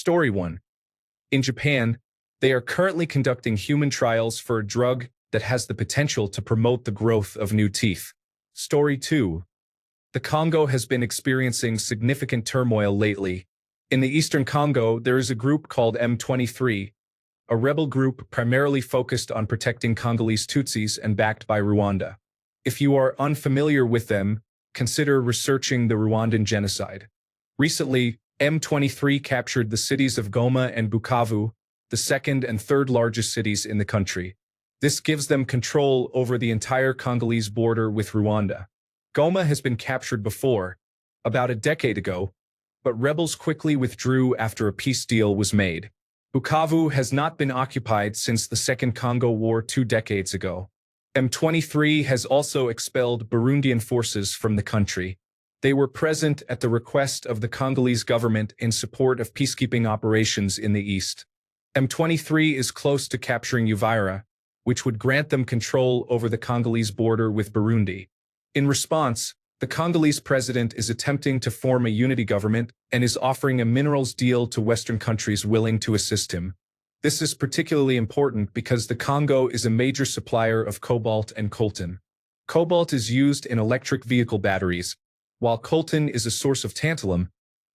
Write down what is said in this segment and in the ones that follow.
Story 1. In Japan, they are currently conducting human trials for a drug that has the potential to promote the growth of new teeth. Story 2. The Congo has been experiencing significant turmoil lately. In the eastern Congo, there is a group called M23, a rebel group primarily focused on protecting Congolese Tutsis and backed by Rwanda. If you are unfamiliar with them, consider researching the Rwandan genocide. Recently, M23 captured the cities of Goma and Bukavu, the second and third largest cities in the country. This gives them control over the entire Congolese border with Rwanda. Goma has been captured before, about a decade ago, but rebels quickly withdrew after a peace deal was made. Bukavu has not been occupied since the Second Congo War 2 decades ago. M23 has also expelled Burundian forces from the country. They were present at the request of the Congolese government in support of peacekeeping operations in the east. M23 is close to capturing Uvira, which would grant them control over the Congolese border with Burundi. In response, the Congolese president is attempting to form a unity government and is offering a minerals deal to Western countries willing to assist him. This is particularly important because the Congo is a major supplier of cobalt and coltan. Cobalt is used in electric vehicle batteries, while coltan is a source of tantalum,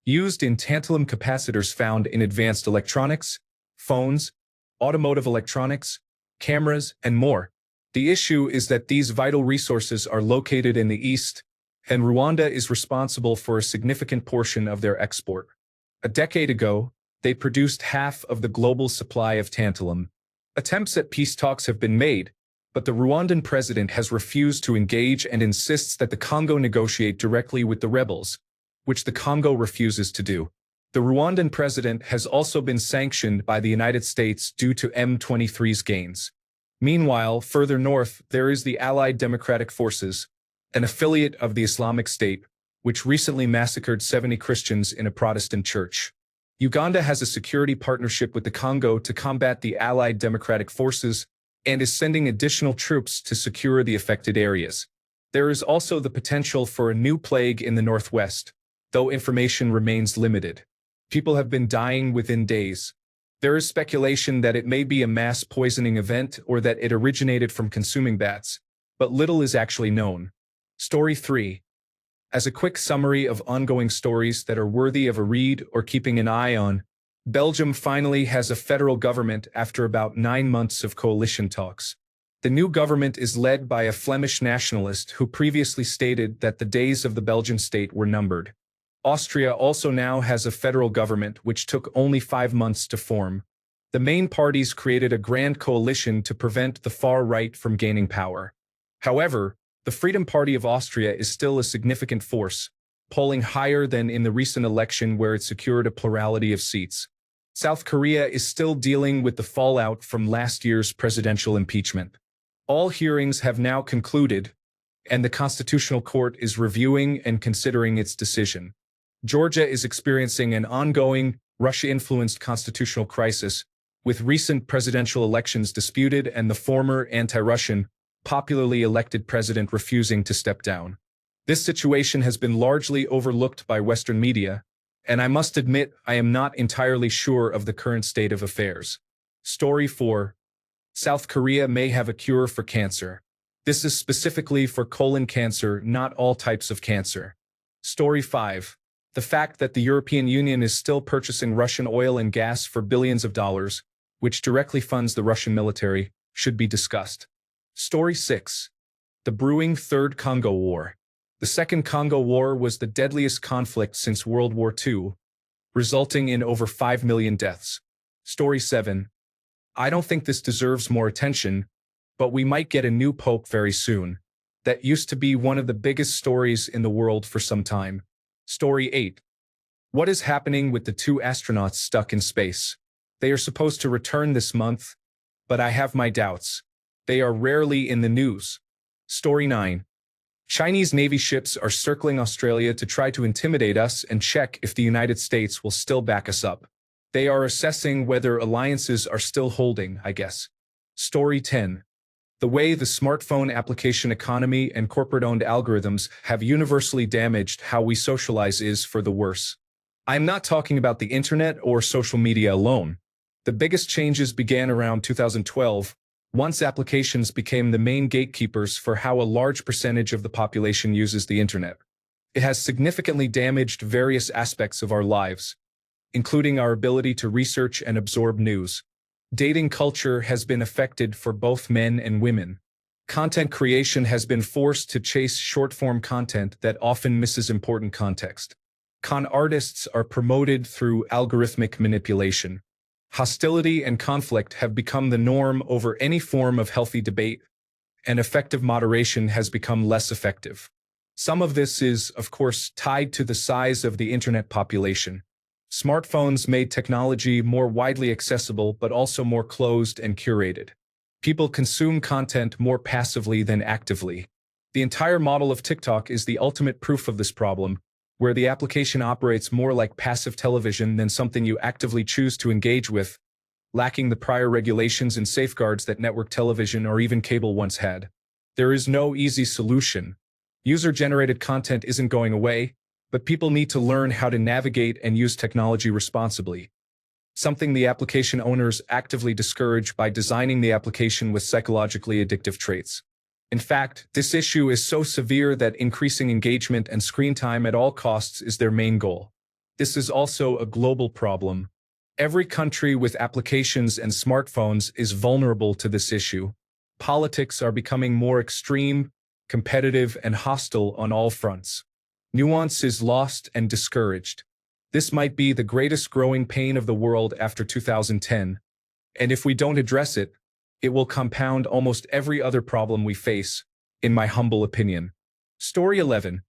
used in tantalum capacitors found in advanced electronics, phones, automotive electronics, cameras, and more. The issue is that these vital resources are located in the east, and Rwanda is responsible for a significant portion of their export. A decade ago, they produced half of the global supply of tantalum. Attempts at peace talks have been made, but the Rwandan president has refused to engage and insists that the Congo negotiate directly with the rebels, which the Congo refuses to do. The Rwandan president has also been sanctioned by the United States due to M23's gains. Meanwhile, further north, there is the Allied Democratic Forces, an affiliate of the Islamic State, which recently massacred 70 Christians in a Protestant church. Uganda has a security partnership with the Congo to combat the Allied Democratic Forces and is sending additional troops to secure the affected areas. There is also the potential for a new plague in the northwest, though information remains limited. People have been dying within days. There is speculation that it may be a mass poisoning event or that it originated from consuming bats, but little is actually known. Story 3. As a quick summary of ongoing stories that are worthy of a read or keeping an eye on, Belgium finally has a federal government after about 9 months of coalition talks. The new government is led by a Flemish nationalist who previously stated that the days of the Belgian state were numbered. Austria also now has a federal government which took only 5 months to form. The main parties created a grand coalition to prevent the far right from gaining power. However, the Freedom Party of Austria is still a significant force, polling higher than in the recent election where it secured a plurality of seats. South Korea is still dealing with the fallout from last year's presidential impeachment. All hearings have now concluded, and the Constitutional Court is reviewing and considering its decision. Georgia is experiencing an ongoing, Russia-influenced constitutional crisis, with recent presidential elections disputed and the former anti-Russian, popularly elected president refusing to step down. This situation has been largely overlooked by Western media, and I must admit I am not entirely sure of the current state of affairs. Story 4. South Korea may have a cure for cancer. This is specifically for colon cancer, not all types of cancer. Story 5. The fact that the European Union is still purchasing Russian oil and gas for billions of dollars, which directly funds the Russian military, should be discussed. Story 6. The brewing Third Congo War. The Second Congo War was the deadliest conflict since World War II, resulting in over 5 million deaths. Story 7. I don't think this deserves more attention, but we might get a new pope very soon. That used to be one of the biggest stories in the world for some time. Story 8. What is happening with the 2 astronauts stuck in space? They are supposed to return this month, but I have my doubts. They are rarely in the news. Story 9. Chinese Navy ships are circling Australia to try to intimidate us and check if the United States will still back us up. They are assessing whether alliances are still holding, I guess. Story 10. The way the smartphone application economy and corporate-owned algorithms have universally damaged how we socialize is for the worse. I'm not talking about the internet or social media alone. The biggest changes began around 2012, once applications became the main gatekeepers for how a large percentage of the population uses the internet. It has significantly damaged various aspects of our lives, including our ability to research and absorb news. Dating culture has been affected for both men and women. Content creation has been forced to chase short-form content that often misses important context. Con artists are promoted through algorithmic manipulation. Hostility and conflict have become the norm over any form of healthy debate, and effective moderation has become less effective. Some of this is, of course, tied to the size of the internet population. Smartphones made technology more widely accessible but also more closed and curated. People consume content more passively than actively. The entire model of TikTok is the ultimate proof of this problem, where the application operates more like passive television than something you actively choose to engage with, lacking the prior regulations and safeguards that network television or even cable once had. There is no easy solution. User-generated content isn't going away, but people need to learn how to navigate and use technology responsibly, something the application owners actively discourage by designing the application with psychologically addictive traits. In fact, this issue is so severe that increasing engagement and screen time at all costs is their main goal. This is also a global problem. Every country with applications and smartphones is vulnerable to this issue. Politics are becoming more extreme, competitive, and hostile on all fronts. Nuance is lost and discouraged. This might be the greatest growing pain of the world after 2010, and if we don't address it, it will compound almost every other problem we face, in my humble opinion. Story 11.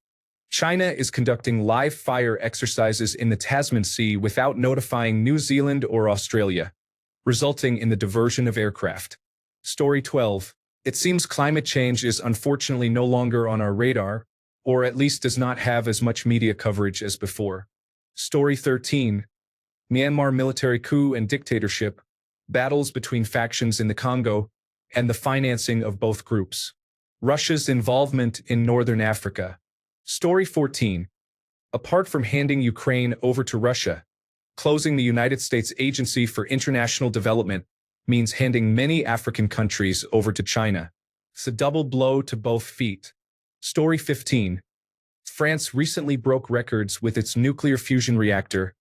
China is conducting live fire exercises in the Tasman Sea without notifying New Zealand or Australia, resulting in the diversion of aircraft. Story 12. It seems climate change is unfortunately no longer on our radar, or at least does not have as much media coverage as before. Story 13. Myanmar military coup and dictatorship, battles between factions in the Congo, and the financing of both groups. Russia's involvement in Northern Africa. Story 14. Apart from handing Ukraine over to Russia, closing the United States Agency for International Development means handing many African countries over to China. It's a double blow to both feet. Story 15. France recently broke records with its nuclear fusion reactor,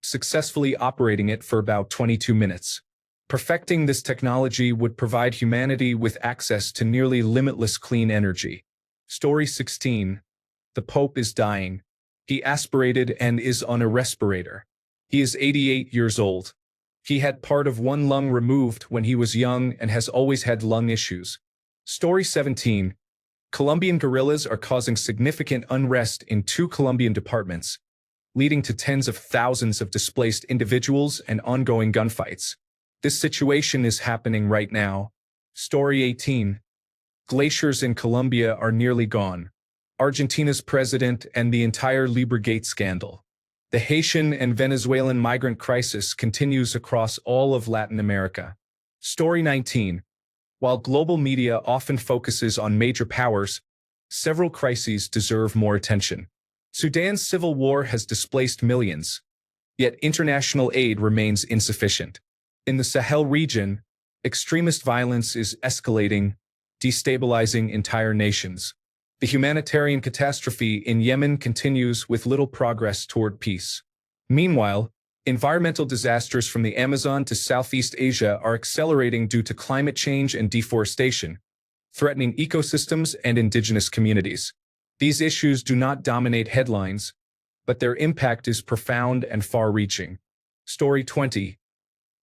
successfully operating it for about 22 minutes. Perfecting this technology would provide humanity with access to nearly limitless clean energy. Story 16. The Pope is dying. He aspirated and is on a respirator. He is 88 years old. He had part of one lung removed when he was young and has always had lung issues. Story 17. Colombian guerrillas are causing significant unrest in 2 Colombian departments, leading to tens of thousands of displaced individuals and ongoing gunfights. This situation is happening right now. Story 18. Glaciers in Colombia are nearly gone. Argentina's president and the entire Libregate scandal. The Haitian and Venezuelan migrant crisis continues across all of Latin America. Story 19. While global media often focuses on major powers, several crises deserve more attention. Sudan's civil war has displaced millions, yet international aid remains insufficient. In the Sahel region, extremist violence is escalating, destabilizing entire nations. The humanitarian catastrophe in Yemen continues with little progress toward peace. Meanwhile, environmental disasters from the Amazon to Southeast Asia are accelerating due to climate change and deforestation, threatening ecosystems and indigenous communities. These issues do not dominate headlines, but their impact is profound and far-reaching. Story 20.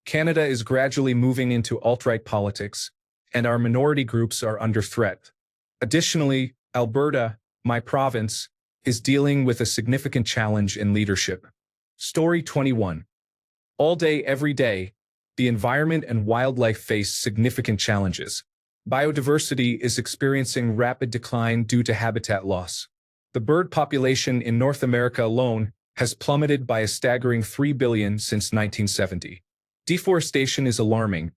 Canada is gradually moving into alt-right politics, and our minority groups are under threat. Additionally, Alberta, my province, is dealing with a significant challenge in leadership. Story 21. All day, every day, the environment and wildlife face significant challenges. Biodiversity is experiencing rapid decline due to habitat loss. The bird population in North America alone has plummeted by a staggering 3 billion since 1970. Deforestation is alarming.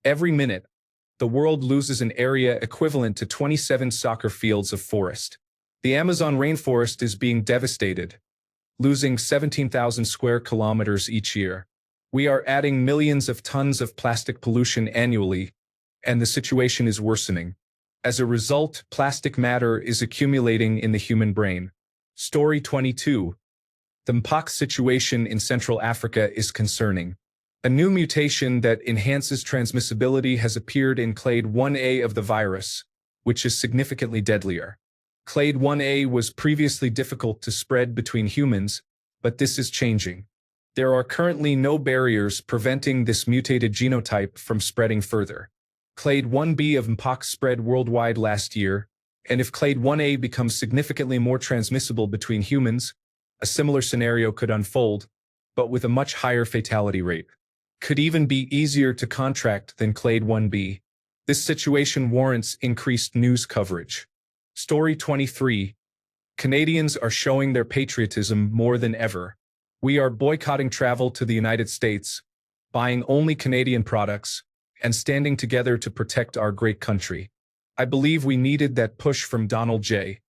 Every minute, the world loses an area equivalent to 27 soccer fields of forest. The Amazon rainforest is being devastated, losing 17,000 square kilometers each year. We are adding millions of tons of plastic pollution annually, and the situation is worsening. As a result, plastic matter is accumulating in the human brain. Story 22. The Mpox situation in Central Africa is concerning. A new mutation that enhances transmissibility has appeared in clade 1A of the virus, which is significantly deadlier. Clade 1A was previously difficult to spread between humans, but this is changing. There are currently no barriers preventing this mutated genotype from spreading further. Clade 1B of Mpox spread worldwide last year, and if Clade 1A becomes significantly more transmissible between humans, a similar scenario could unfold, but with a much higher fatality rate. Could even be easier to contract than Clade 1B. This situation warrants increased news coverage. Story 23. Canadians are showing their patriotism more than ever. We are boycotting travel to the United States, buying only Canadian products, and standing together to protect our great country. I believe we needed that push from Donald J.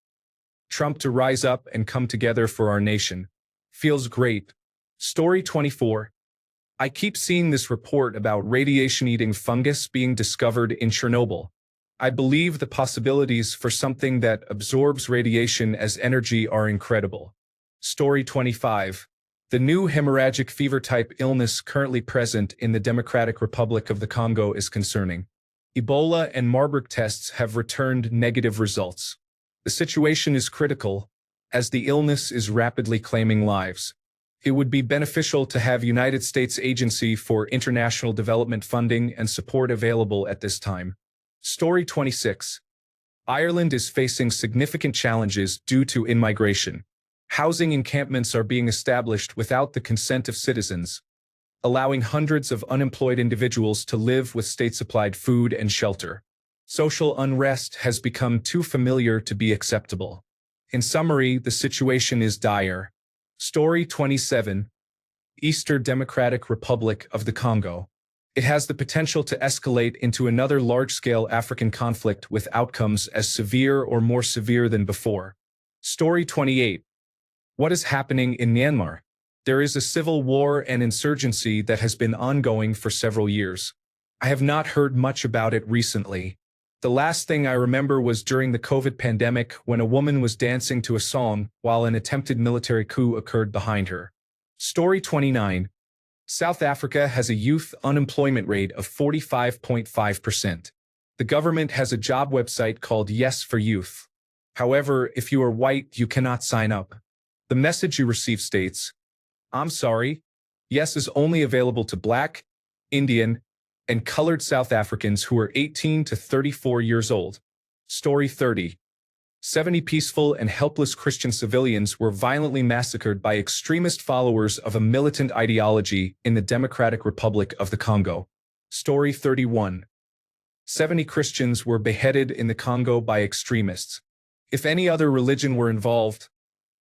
Trump to rise up and come together for our nation. Feels great. Story 24. I keep seeing this report about radiation-eating fungus being discovered in Chernobyl. I believe the possibilities for something that absorbs radiation as energy are incredible. Story 25. The new hemorrhagic fever-type illness currently present in the Democratic Republic of the Congo is concerning. Ebola and Marburg tests have returned negative results. The situation is critical, as the illness is rapidly claiming lives. It would be beneficial to have United States Agency for International Development funding and support available at this time. Story 26. Ireland is facing significant challenges due to immigration. Housing encampments are being established without the consent of citizens, allowing hundreds of unemployed individuals to live with state-supplied food and shelter. Social unrest has become too familiar to be acceptable. In summary, the situation is dire. Story 27. Eastern Democratic Republic of the Congo. It has the potential to escalate into another large-scale African conflict with outcomes as severe or more severe than before. Story 28. What is happening in Myanmar? There is a civil war and insurgency that has been ongoing for several years. I have not heard much about it recently. The last thing I remember was during the COVID pandemic when a woman was dancing to a song while an attempted military coup occurred behind her. Story 29. South Africa has a youth unemployment rate of 45.5%. The government has a job website called Yes for Youth. However, if you are white, you cannot sign up. The message you receive states, "I'm sorry, Yes is only available to Black, Indian, and colored South Africans who are 18 to 34 years old." Story 30. 70 peaceful and helpless Christian civilians were violently massacred by extremist followers of a militant ideology in the Democratic Republic of the Congo. Story 31. 70 Christians were beheaded in the Congo by extremists. If any other religion were involved,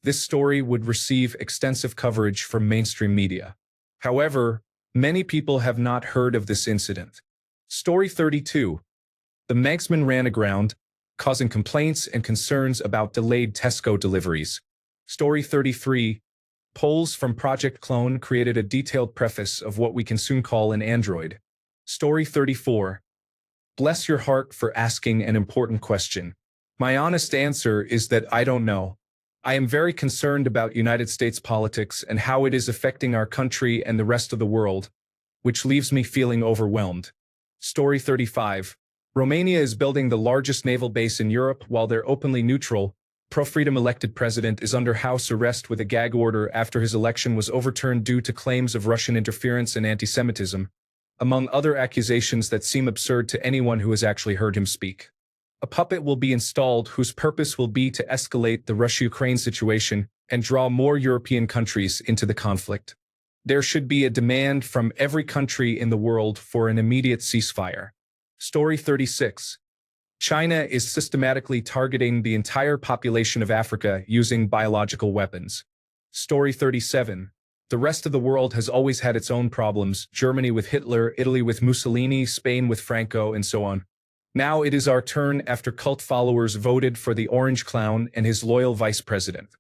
this story would receive extensive coverage from mainstream media. However, many people have not heard of this incident. Story 32. The Manxman ran aground, causing complaints and concerns about delayed Tesco deliveries. Story 33. Polls from Project Clone created a detailed preface of what we can soon call an android. Story 34. Bless your heart for asking an important question. My honest answer is that I don't know. I am very concerned about United States politics and how it is affecting our country and the rest of the world, which leaves me feeling overwhelmed. Story 35. Romania is building the largest naval base in Europe while their openly neutral, pro-freedom elected president is under house arrest with a gag order after his election was overturned due to claims of Russian interference and anti-Semitism, among other accusations that seem absurd to anyone who has actually heard him speak. A puppet will be installed whose purpose will be to escalate the Russia-Ukraine situation and draw more European countries into the conflict. There should be a demand from every country in the world for an immediate ceasefire. Story 36. China is systematically targeting the entire population of Africa using biological weapons. Story 37. The rest of the world has always had its own problems, Germany with Hitler, Italy with Mussolini, Spain with Franco, and so on. Now it is our turn after cult followers voted for the Orange Clown and his loyal vice president.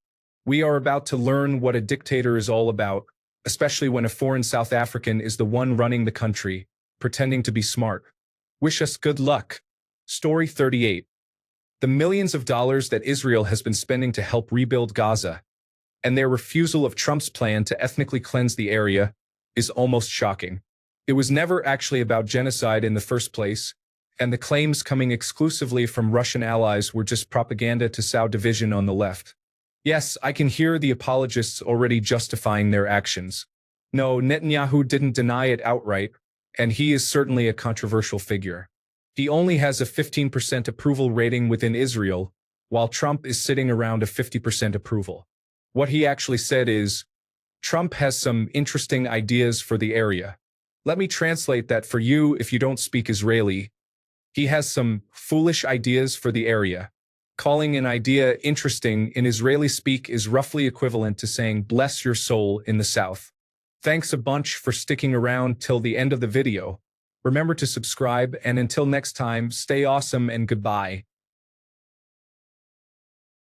We are about to learn what a dictator is all about, especially when a foreign South African is the one running the country, pretending to be smart. Wish us good luck. Story 38. The millions of dollars that Israel has been spending to help rebuild Gaza, and their refusal of Trump's plan to ethnically cleanse the area, is almost shocking. It was never actually about genocide in the first place, and the claims coming exclusively from Russian allies were just propaganda to sow division on the left. Yes, I can hear the apologists already justifying their actions. No, Netanyahu didn't deny it outright, and he is certainly a controversial figure. He only has a 15% approval rating within Israel, while Trump is sitting around a 50% approval. What he actually said is, Trump has some interesting ideas for the area. Let me translate that for you if you don't speak Israeli. He has some foolish ideas for the area. Calling an idea interesting in Israeli speak is roughly equivalent to saying bless your soul in the South. Thanks a bunch for sticking around till the end of the video. Remember to subscribe, and until next time, stay awesome and goodbye.